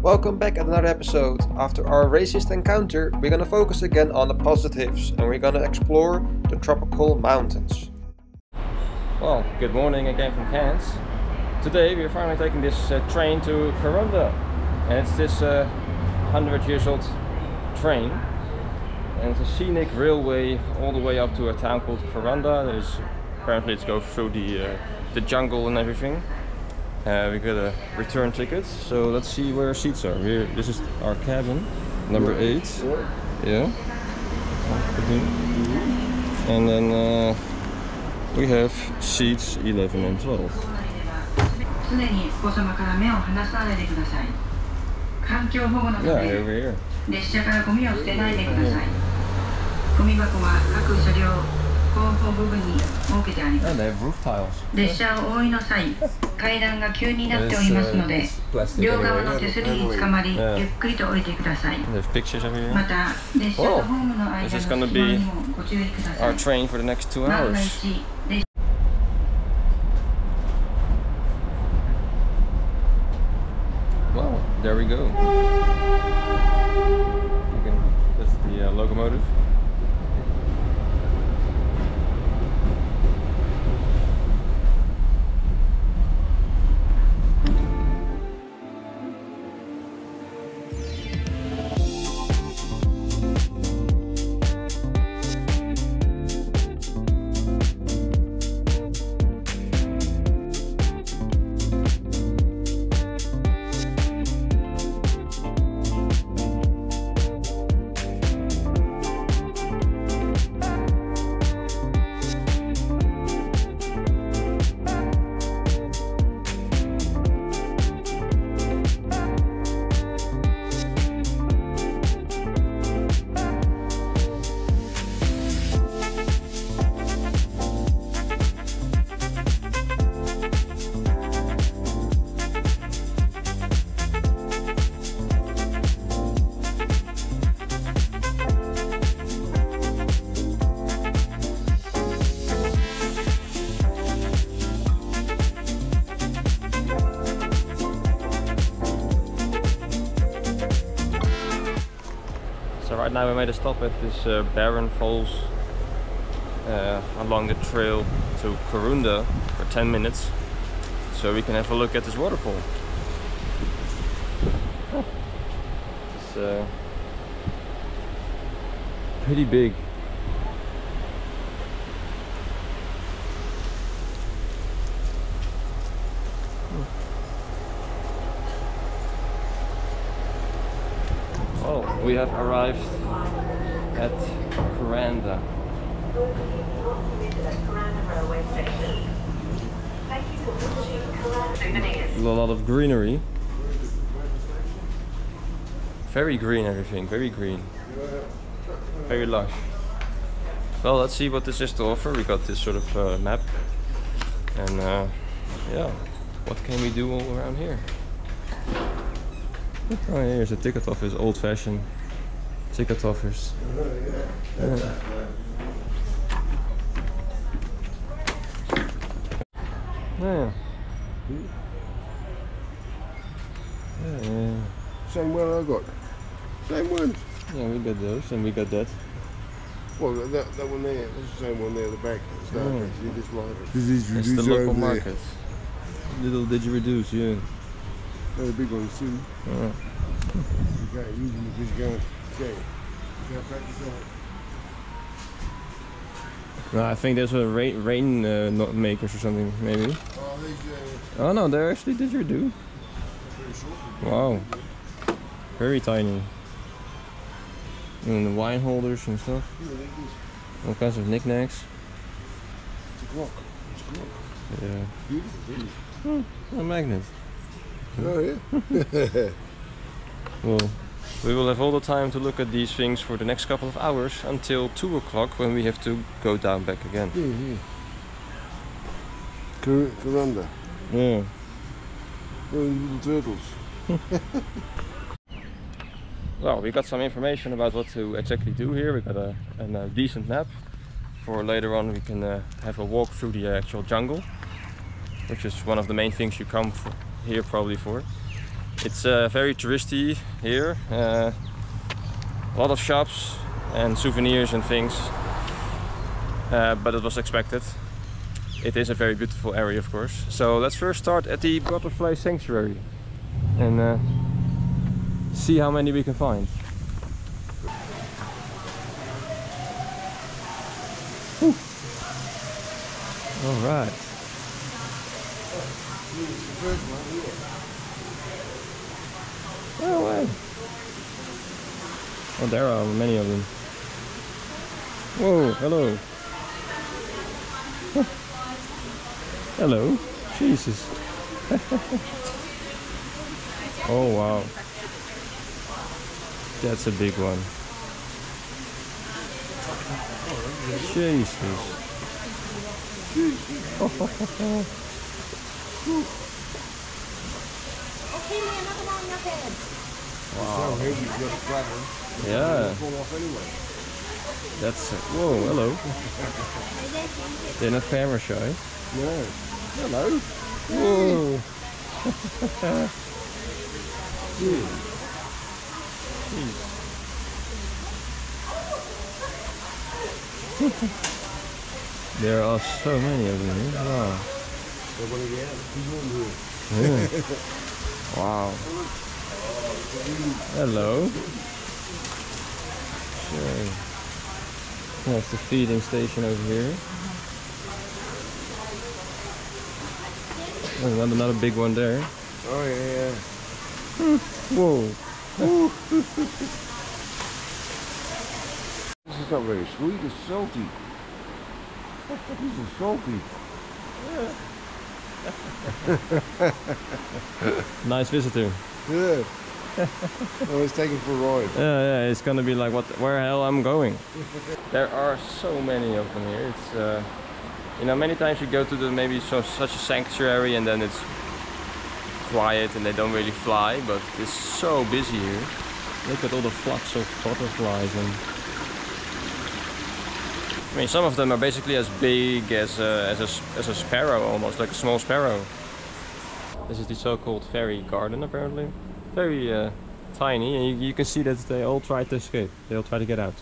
Welcome back at another episode. After our racist encounter, we're gonna focus again on the positives and we're gonna explore the tropical mountains. Well, good morning again from Cairns. Today we are finally taking this train to Kuranda, and it's this 100 years old train, and it's a scenic railway all the way up to a town called Kuranda. Apparently it goes through the jungle and everything. We got a return ticket, so let's see where our seats are. Here, this is our cabin, number 8. Yeah. And then we have seats 11 and 12. Yeah, over here. And they have roof tiles. There's pictures over here. Oh, this is going to be our train for the next 2 hours. Well, there we go. That's the locomotive. So right now we made a stop at this barren falls along the trail to Kuranda for 10 minutes, so we can have a look at this waterfall. It's pretty big. Oh, we have arrived at Kuranda. A lot of greenery. Very green everything, very green. Very lush. Well, let's see what this is to offer. We got this sort of map. And yeah, what can we do all around here? Oh, here's a ticket office, old-fashioned ticket office. Yeah. Yeah. Yeah. Same one I got. Same one. Yeah, we got those, and we got that. Well, that one there. That's the same one there at the back. It's not you just right. It's the local market. Little didgeridoos, yeah. They're the big ones too. You can't use them because you can't practice on it. No, I think there's a rain makers or something, maybe. Oh no, they're actually didgeridoo. Wow, very tiny. And the wine holders and stuff. All kinds of knickknacks. It's a clock. Yeah. Beautiful. A magnet. Oh yeah. Well, we will have all the time to look at these things for the next couple of hours until 2 o'clock when we have to go down back again. Kuranda. Yeah. Little turtles. Well, we got some information about what to exactly do here. We got a decent map. For later on we can have a walk through the actual jungle, which is one of the main things you come here probably for. It's very touristy here. A lot of shops and souvenirs and things, but it was expected. It is a very beautiful area, of course. So let's first start at the butterfly sanctuary and see how many we can find. Whew. All right. Oh, wow. Oh, there are many of them. Whoa, hello. Hello. Jesus. Oh, wow. That's a big one. Jesus. Okay, man, knock them on your head. Wow. So heavy, just flattering. Yeah. Fall off anyway. That's whoa, hello. They're not camera shy. No. Hello. Whoa. There are so many of them here. Wow. Yeah. Wow. Hello. Sure. That's the feeding station over here. There's another big one there. Oh yeah. Whoa. This is not very sweet, it's salty. This is salty. Nice visitor. Yeah. I was taken for a ride. Yeah, it's gonna be like, where the hell I'm going? There are so many of them here. It's you know, many times you go to such a sanctuary and then it's quiet and they don't really fly, but it's so busy here. Look at all the flocks of butterflies, and I mean, some of them are basically as big as a sparrow, almost like a small sparrow. This is the so-called fairy garden, apparently. Very tiny, and you can see that they all try to escape. They all try to get out.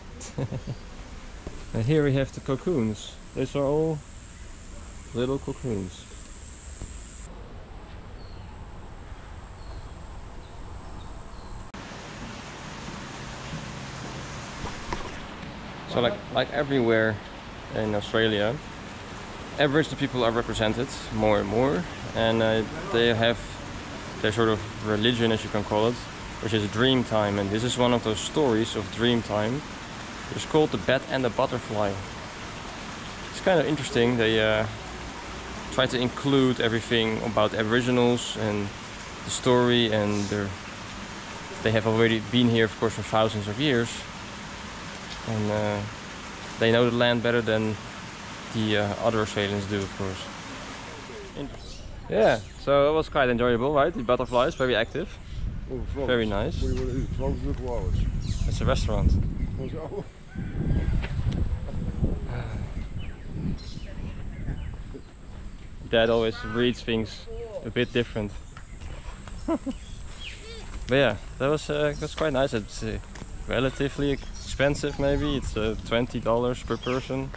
And here we have the cocoons. These are all little cocoons. So like everywhere in Australia, Aboriginal people are represented more and more, and they have their sort of religion, as you can call it, which is dream time. And this is one of those stories of dream time. It's called The Bat and the Butterfly. It's kind of interesting. They try to include everything about Aboriginals and the story, and they have already been here, of course, for thousands of years, and they know the land better than the other Australians do, of course. Yeah, so it was quite enjoyable, right? The butterflies, very active, very nice. What do you want to do? Frogs or koalas? It's a restaurant. Oh. Dad always reads things a bit different. But yeah, that was quite nice. It's relatively expensive, maybe. It's $20 per person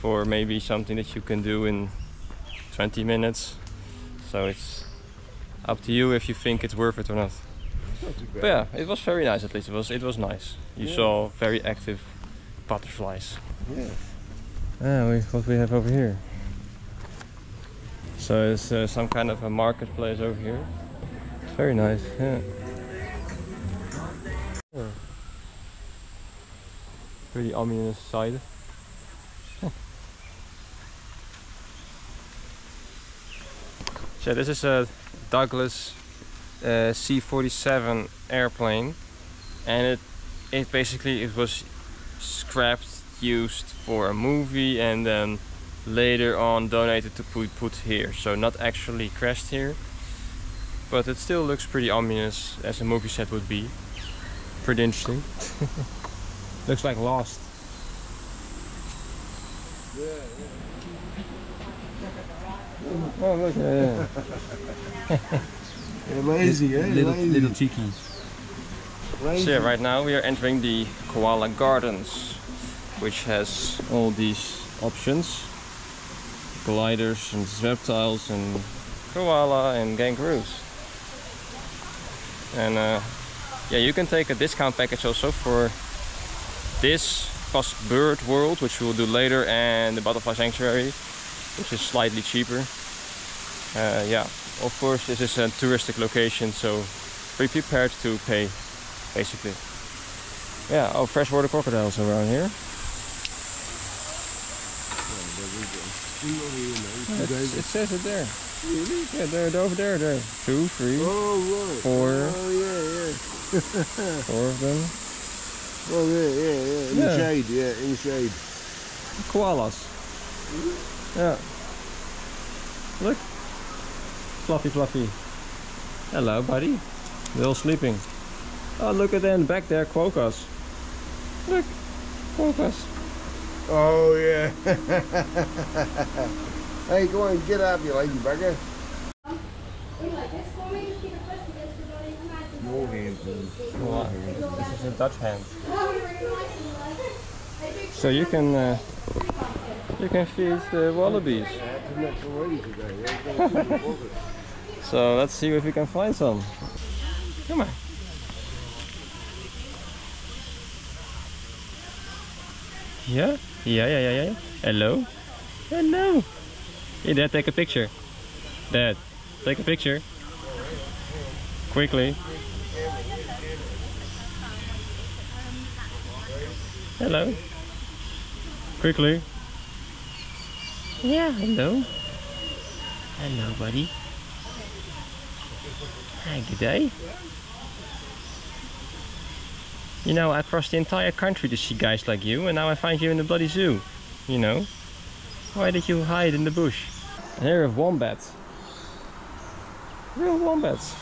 for maybe something that you can do in 20 minutes. So it's up to you if you think it's worth it or not. Not too bad. But yeah, it was very nice. At least it was nice. You saw very active butterflies. Yeah. What we have over here. So it's some kind of a marketplace over here. Very nice. Yeah. Pretty ominous side. So this is a Douglas C-47 airplane, and it basically was scrapped, used for a movie, and then later on donated to put here. So not actually crashed here, but it still looks pretty ominous, as a movie set would be. Pretty interesting. Looks like Lost. Oh look, yeah. They're lazy, eh? Little cheeky. Lazy. So yeah, right now we are entering the Koala Gardens, which has all these options. Gliders and reptiles and koala and kangaroos. And yeah, you can take a discount package also for this plus bird world, which we'll do later, and the butterfly sanctuary, which is slightly cheaper. Yeah, of course this is a touristic location, so be prepared to pay, basically. Yeah, oh, freshwater crocodiles around here. It says it there. Really? Yeah, they're over there. 2, 3, Oh, right. 4. Oh, yeah. 4 of them. Oh, yeah. In the shade, in the shade. Koalas. Yeah. Look. Fluffy. Hello, buddy. They're all sleeping. Oh, look at them back there, quokkas. Look, quokkas. Oh, yeah. Hey, go on, get up, you lazy bugger. Your hand, please. Wow. This is a Dutch hand. So you can feed the wallabies. So let's see if we can find some. Come on. Yeah. Hello. Hey, Dad, take a picture. Dad, take a picture. Quickly. Hello. Quickly. Yeah, hello. Hello, buddy. Hi, good day. You know, I crossed the entire country to see guys like you, and now I find you in the bloody zoo. You know? Why did you hide in the bush? And here are wombats. Real wombats.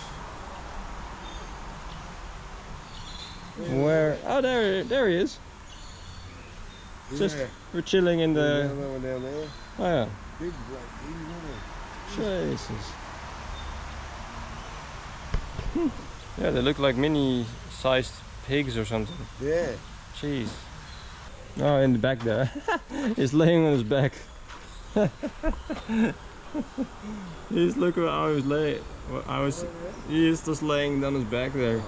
Where? Oh, there he is. Just we're chilling in the. Down there. Oh yeah. Big black. Jesus. Yeah, they look like mini-sized pigs or something. Yeah. Jeez. Oh, in the back there. He's laying on his back. He's look how he was laying. He is just laying on his back there.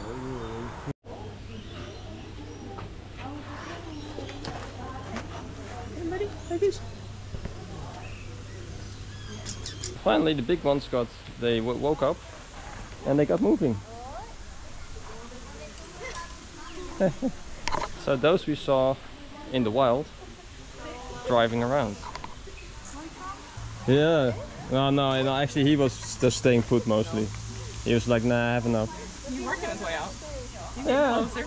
Finally, the big ones woke up and they got moving. So those we saw in the wild driving around. Yeah. No, actually he was just staying put mostly. He was like, nah, I have enough. He's working his way out. He's Yeah. closer.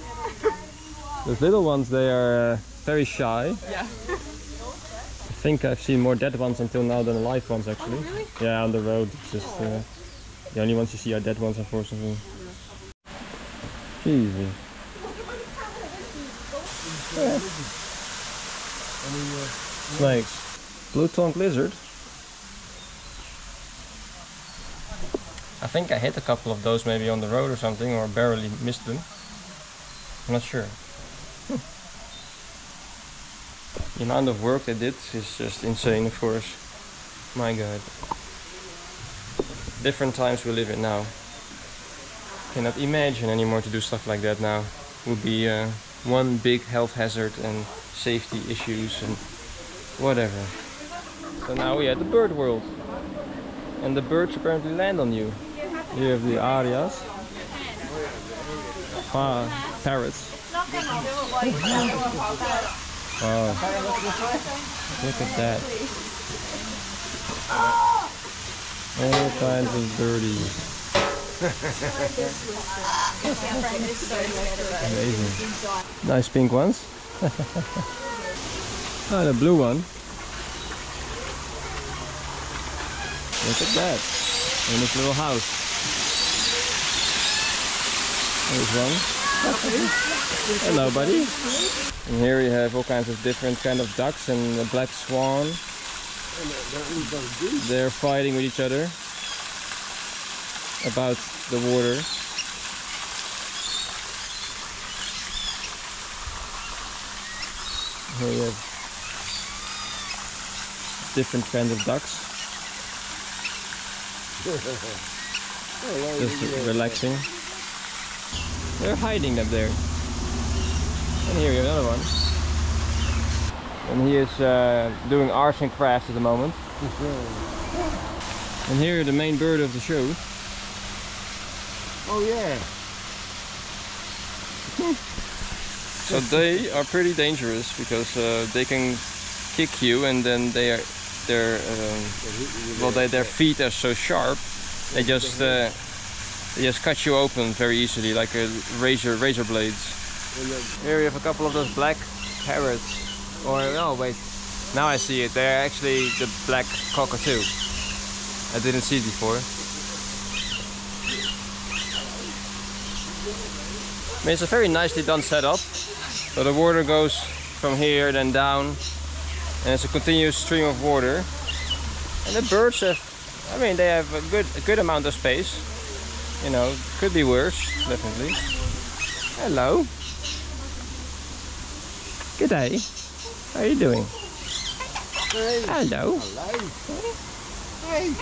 Those little ones, they are very shy. Yeah. I think I've seen more dead ones until now than live ones actually. Oh, really? Yeah, on the road. It's just the only ones you see are dead ones, unfortunately. Easy. Yeah. Snakes. Blue-tongued lizard. I think I hit a couple of those maybe on the road or something, or barely missed them. I'm not sure. The amount of work they did is just insane, of course. My God. Different times we live in now. Cannot imagine anymore to do stuff like that now. Would be one big health hazard and safety issues and whatever. So now we're at the bird world. And the birds apparently land on you. You have the arias. Parrots. Wow. Look at that. All kinds of birdies. Amazing. Nice pink ones. Ah, the blue one. Look at that. In this little house. There's one. Hello, buddy. And here you have all kinds of different kind of ducks and a black swan. They're fighting with each other about the water. Here you have different kinds of ducks. Just relaxing. They're hiding up there. And here you have another one. And he is doing arts and crafts at the moment. And here the main bird of the show. Oh yeah. So they are pretty dangerous because they can kick you, and then their feet are so sharp. They just cut you open very easily, like a razor blades. Here we have a couple of those black parrots. Or no, wait. Now I see it. They're actually the black cockatoo. I didn't see it before. I mean, it's a very nicely done setup. So the water goes from here then down, and it's a continuous stream of water. And the birds have, I mean, they have a good amount of space. You know, could be worse, definitely. Hello. Good day. How are you doing? Hey. Hello. Hey.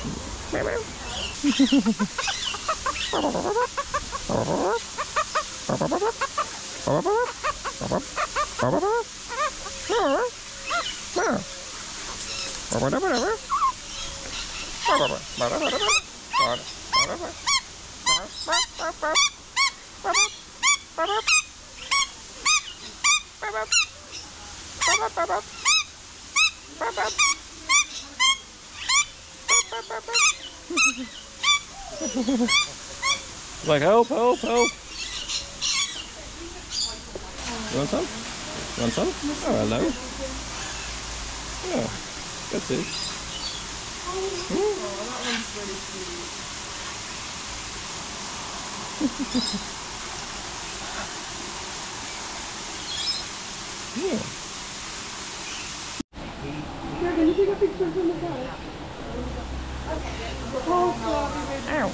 Like help, help, help. You want some? You want some? Oh, hello. Yeah, that's it. Yeah. Can you take a picture from the guy? Ow.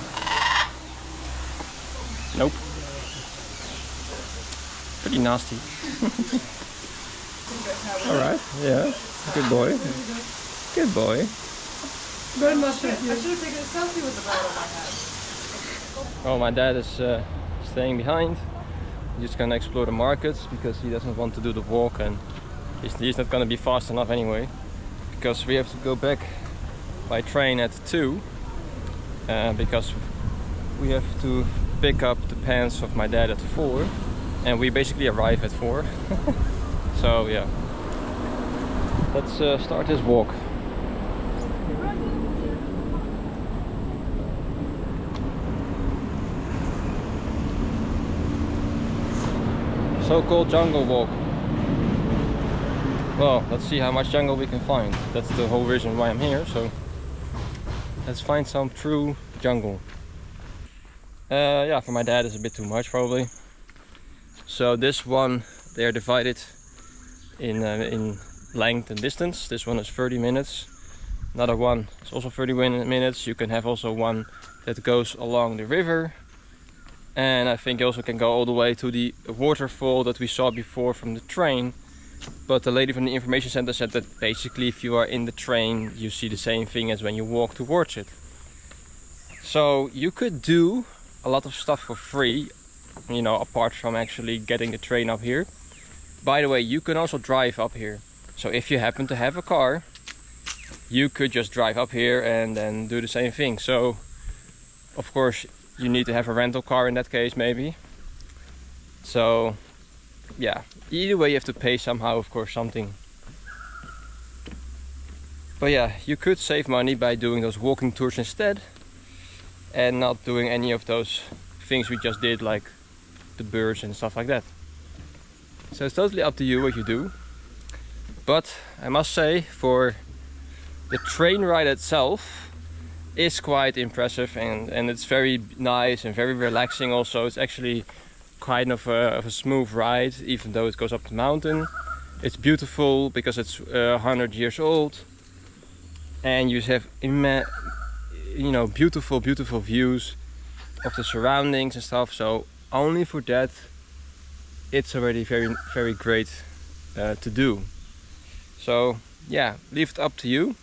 Nope. Pretty nasty. Alright, yeah. Good boy. Good boy. Good mustache. I should have taken a selfie with the bird on my head. Oh, my dad is staying behind. He's just gonna explore the markets because he doesn't want to do the walk, and he's not gonna be fast enough anyway. Because we have to go back by train at 2. Because we have to pick up the pants of my dad at 4. And we basically arrive at 4. So yeah. Let's start this walk. So-called jungle walk. Well, let's see how much jungle we can find. That's the whole reason why I'm here, so let's find some true jungle. Yeah, for my dad it's a bit too much probably. So this one, they are divided in length and distance. This one is 30 minutes. Another one is also 30 minutes. You can have also one that goes along the river. And I think you also can go all the way to the waterfall that we saw before from the train. But the lady from the information center said that basically if you are in the train, you see the same thing as when you walk towards it. So you could do a lot of stuff for free, you know, apart from actually getting the train up here. By the way, you can also drive up here. So if you happen to have a car, you could just drive up here and then do the same thing. So of course you need to have a rental car in that case maybe. So yeah, either way you have to pay somehow, of course, something. But yeah, you could save money by doing those walking tours instead and not doing any of those things we just did, like the birds and stuff like that. So it's totally up to you what you do. But I must say, for the train ride itself is quite impressive, and it's very nice and very relaxing also. It's actually kind of a smooth ride, even though it goes up the mountain. It's beautiful because it's 100 years old, and you have beautiful views of the surroundings and stuff. So only for that, it's already very great to do. So yeah, leave it up to you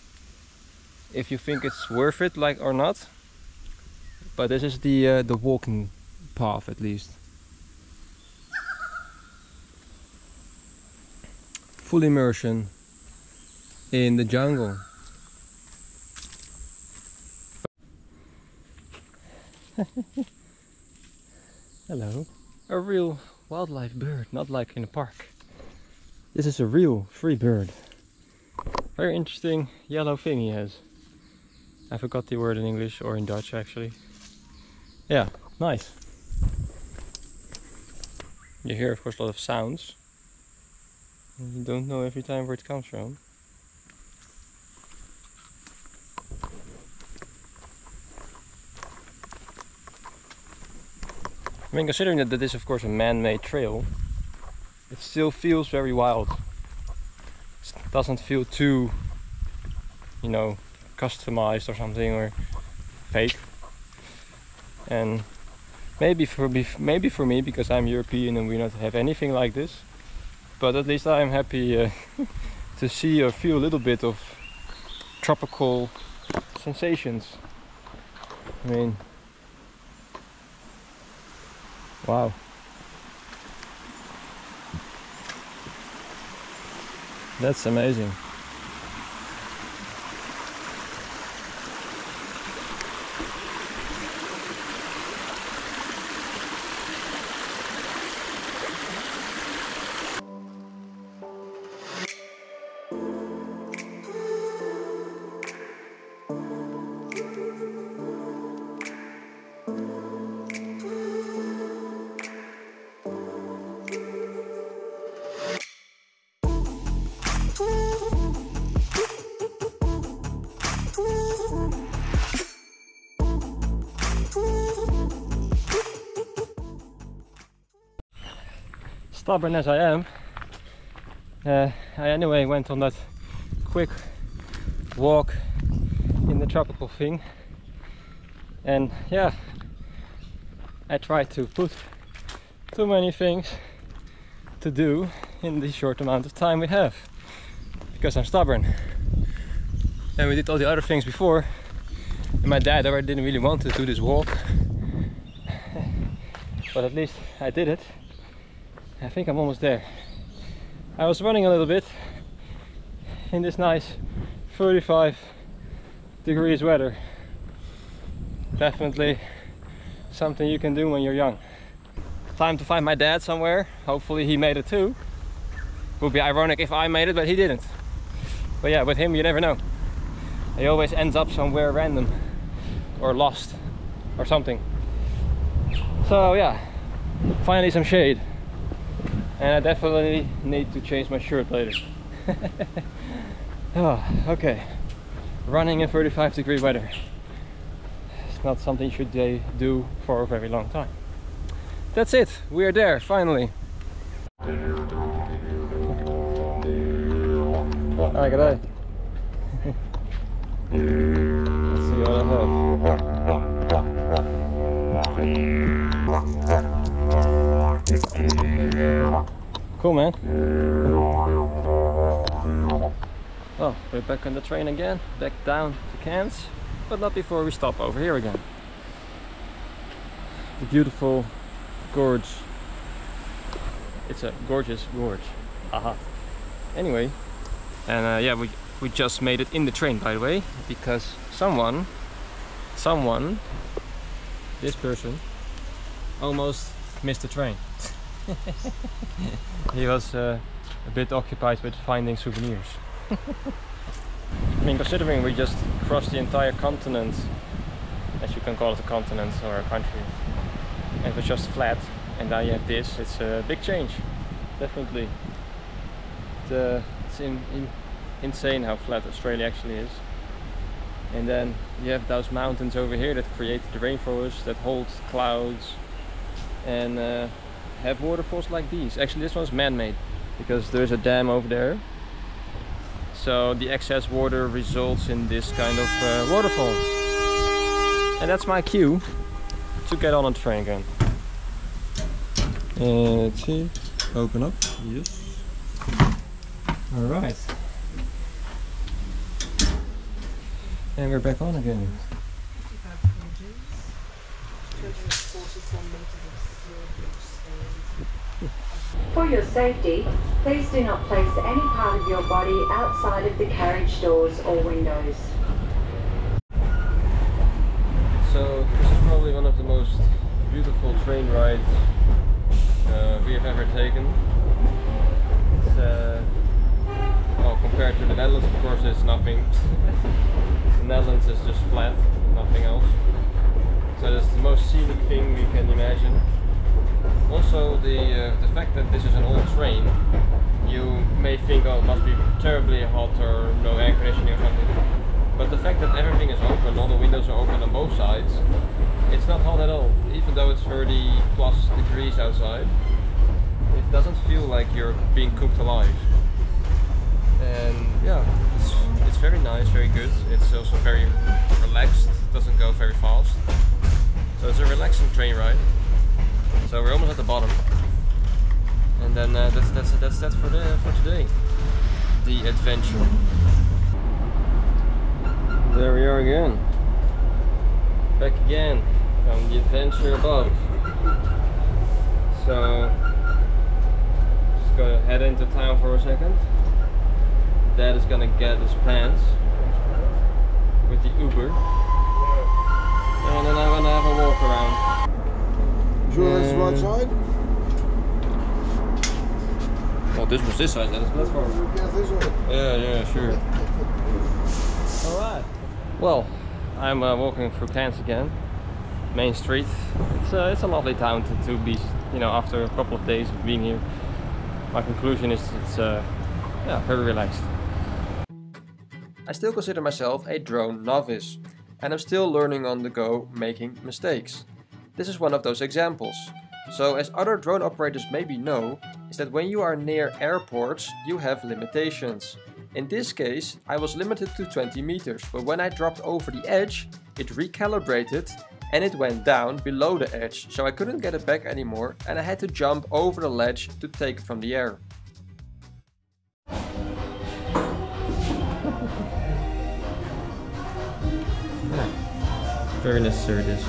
if you think it's worth it, like, or not. But this is the walking path, at least. Full immersion in the jungle. Hello. A real wildlife bird, not like in a park. This is a real free bird. Very interesting yellow thing he has. I forgot the word in English or in Dutch actually. Yeah, nice. You hear of course a lot of sounds. You don't know every time where it comes from. I mean, considering that this is of course a man-made trail, it still feels very wild. It doesn't feel too, you know, customized or something, or fake. And maybe for me, because I'm European and we don't have anything like this, but at least I'm happy to see or feel a little bit of tropical sensations. I mean, wow. That's amazing. Stubborn as I am, I anyway went on that quick walk in the tropical thing, and yeah, I tried to put too many things to do in the short amount of time we have, because I'm stubborn. And we did all the other things before, and my dad already didn't really want to do this walk, but at least I did it. I think I'm almost there. I was running a little bit in this nice 35 degrees weather. Definitely something you can do when you're young. Time to find my dad somewhere. Hopefully he made it too. Would be ironic if I made it, but he didn't. But yeah, with him you never know. He always ends up somewhere random or lost or something. So yeah, finally some shade. And I definitely need to change my shirt later. Oh, okay. Running in 35-degree weather. It's not something you should do for a very long time. That's it. We are there, finally. Hi, g'day. Let's see what I have. Cool, man. Oh, we're back on the train again, back down to Cairns, but not before we stop over here again. The beautiful gorge. It's a gorgeous gorge. Aha. Anyway, and yeah, we just made it in the train, by the way, because someone, this person, almost missed the train. He was a bit occupied with finding souvenirs. I mean, considering we just crossed the entire continent, as you can call it a continent or a country, and it was just flat, and now you have this, it's a big change, definitely. It's insane how flat Australia actually is. And then you have those mountains over here that create the rainforest, that hold clouds, and have waterfalls like these. Actually, this one's man-made because there's a dam over there, so the excess water results in this kind of waterfall. And that's my cue to get on a train again. And let's see, open up, yes. Alright. And we're back on again. 55 pages. 247 meters of slow. For your safety, please do not place any part of your body outside of the carriage doors or windows. So this is probably one of the most beautiful train rides we have ever taken. It's, well, compared to the Netherlands, of course, it's nothing. The Netherlands is just flat, nothing else. So it's the most scenic thing we can imagine. Also, the fact that this is an old train, you may think, oh, it must be terribly hot or no air conditioning or something. But the fact that everything is open, all the windows are open on both sides, it's not hot at all. Even though it's 30 plus degrees outside, it doesn't feel like you're being cooked alive. And yeah, it's very nice, very good. It's also very relaxed, doesn't go very fast. So it's a relaxing train ride. So we're almost at the bottom. And then that's that for today. The adventure. There we are again. Back again from the adventure above. So just gonna head into town for a second. Dad is gonna get his plans with the Uber. And then I'm gonna have a walk around. Sure that's the right side? Well, this was this side, that's the platform. Yeah, this way. Yeah, sure. Alright. Well, I'm walking through Cairns again. Main Street. It's a lovely town to be, you know, after a couple of days of being here. My conclusion is it's yeah, very relaxed. I still consider myself a drone novice, and I'm still learning on the go, making mistakes. This is one of those examples. So, as other drone operators maybe know, is that when you are near airports, you have limitations. In this case, I was limited to 20 meters, but when I dropped over the edge, it recalibrated and it went down below the edge, so I couldn't get it back anymore and I had to jump over the ledge to take it from the air. Very necessary this.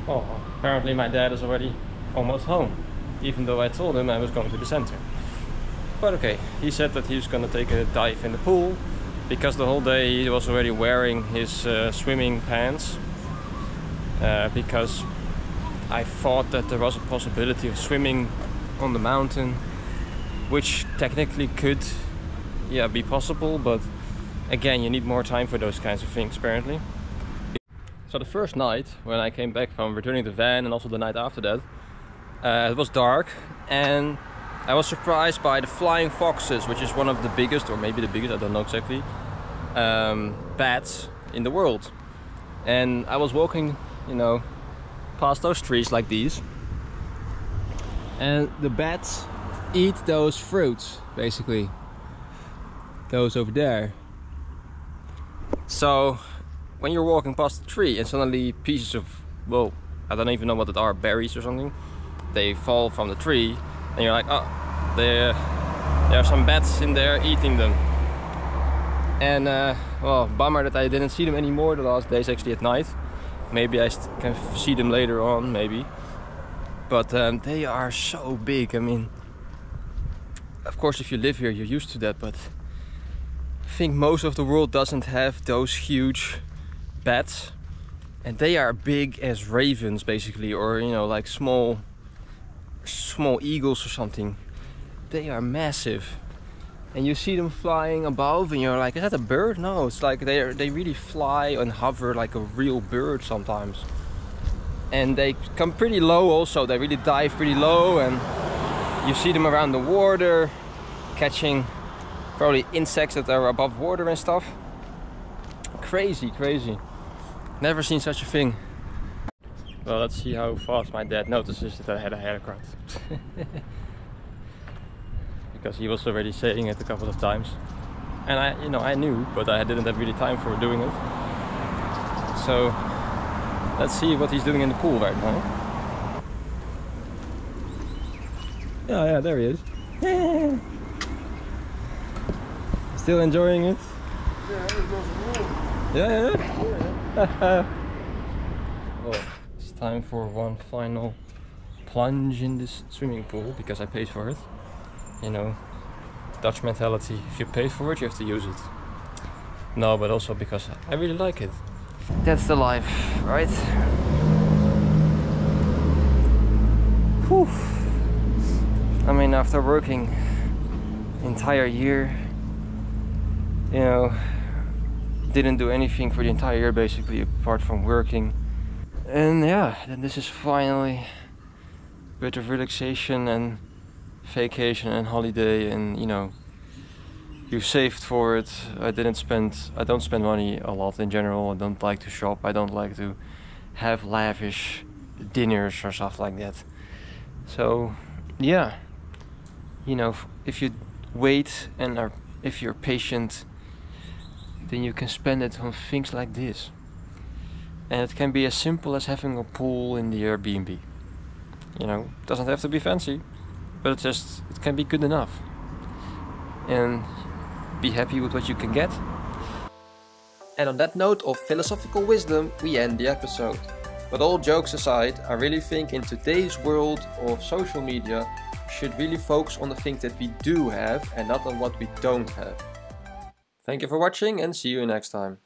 Oh, apparently my dad is already almost home, even though I told him I was going to the center. But okay, he said that he was going to take a dive in the pool, because the whole day he was already wearing his swimming pants, because I thought that there was a possibility of swimming on the mountain, which technically could, yeah, be possible, but again, you need more time for those kinds of things apparently. So the first night when I came back from returning the van, and also the night after that, it was dark and I was surprised by the flying foxes, which is one of the biggest, or maybe the biggest, I don't know exactly, bats in the world. And I was walking, you know, past those trees like these, and the bats eat those fruits, basically, those over there. So when you're walking past the tree and suddenly pieces of, well, I don't even know what it are, berries or something, they fall from the tree, and you're like, oh, there are some bats in there eating them. And well, bummer that I didn't see them anymore the last days, actually at night. Maybe I can see them later on, maybe. But they are so big. I mean, of course if you live here you're used to that, but I think most of the world doesn't have those huge bats. And they are big as ravens basically, or you know, like small eagles or something. They are massive, and you see them flying above, and you're like, is that a bird? No, it's like they really fly and hover like a real bird sometimes. And they come pretty low also, they really dive pretty low, and you see them around the water catching probably insects that are above water and stuff. Crazy, crazy. Never seen such a thing. Well, let's see how fast my dad notices that I had a haircut. Because he was already saying it a couple of times. And I knew, but I didn't have really time for doing it. So Let's see what he's doing in the pool right now. Yeah, there he is. Still enjoying it? Yeah. Well, it's time for one final plunge in this swimming pool because I paid for it. You know, Dutch mentality, if you pay for it you have to use it. No, but also because I really like it. That's the life, right? Whew. I mean, after working entire year, you know, didn't do anything for the entire year basically apart from working. And yeah, then this is finally a bit of relaxation and vacation and holiday, and you know, you saved for it. I don't spend money a lot in general. I don't like to shop. I don't like to have lavish dinners or stuff like that. So yeah, you know, if you wait and if you're patient, then you can spend it on things like this. And it can be as simple as having a pool in the Airbnb. You know, it doesn't have to be fancy, but it can be good enough. And be happy with what you can get. And on that note of philosophical wisdom, we end the episode. But all jokes aside, I really think in today's world of social media, we should really focus on the things that we do have and not on what we don't have. Thank you for watching and see you next time.